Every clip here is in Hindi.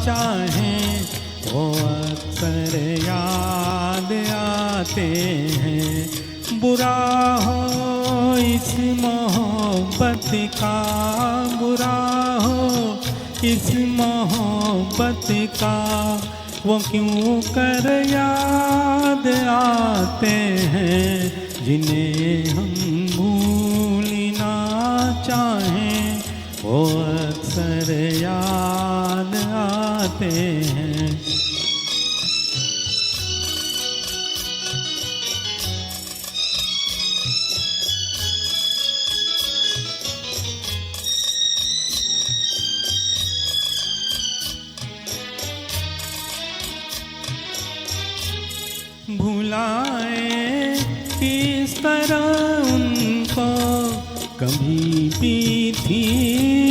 चाहें वो अक्सर याद आते हैं। बुरा हो इस मोहब्बत का, बुरा हो इस मोहब्बत का, वो क्यों कर याद आते हैं जिन्हें हम भूलना चाहें वो अक्सर याद आते हैं। भुलाए किस तरह उनको, कभी भी थी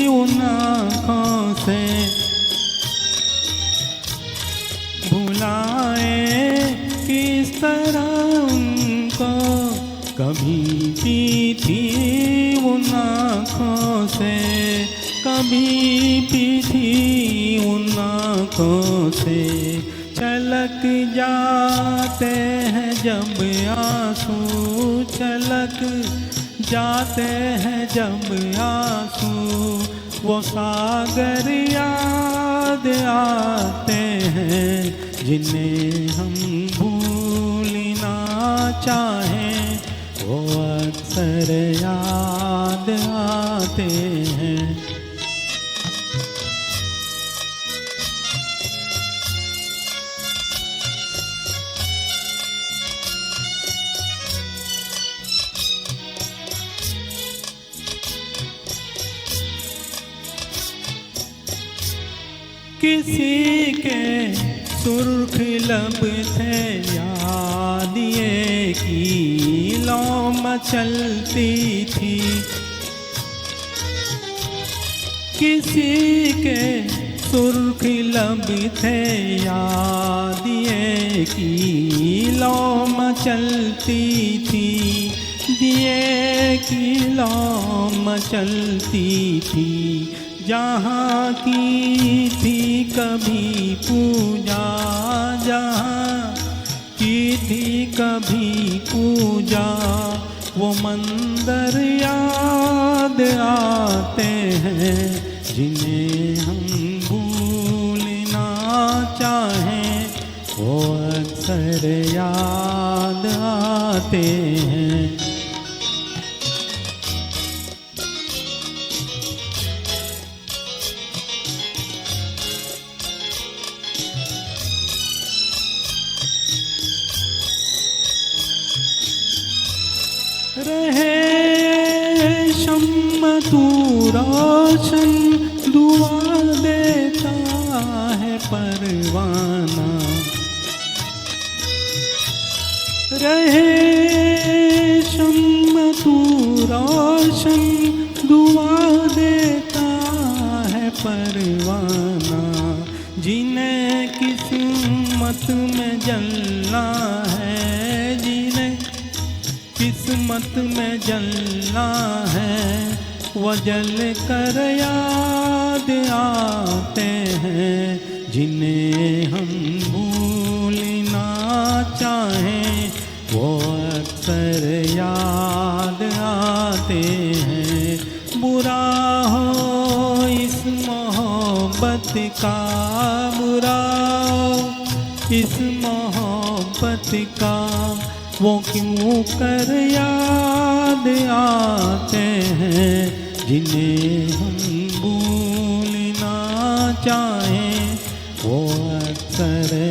उन आँखों से। भुलाए किस तरह उनको, कभी भी थी उन आँखों से, कभी भी थी उन आँखों से। छलक जाते हैं जब आंसू, छलक जाते हैं जब आंसू, वो सागर याद आते हैं जिन्हें हम भूलना चाहें वो अक्सर याद आते हैं। किसी के सुर्ख लब थे याद ये की लौ मचलती थी, किसी के सुर्ख लब थे याद ये की लौ मचलती थी, दिए की लौ मचलती थी। जहाँ की थी कभी पूजा, जहाँ की थी कभी पूजा, वो मंदिर याद आते हैं जिन्हें हम भूलना चाहें वो अक्सर याद आते हैं। रहे शम्म तू रोशन, दुआ देता है परवाना। रहे शम्म तू रोशन, दुआ देता है परवाना। जिन्हें किस्मत में जलना है, जिन्हें किस्मत में जलना है, वो जल कर याद आते हैं जिन्हें हम भूलना चाहें वो अक्सर याद आते हैं। बुरा हो इस मोहब्बत का, बुरा हो इस मोहब्बत का, वो क्यों कर याद आते हैं जिन्हें हम भूलना चाहें वो अक्सर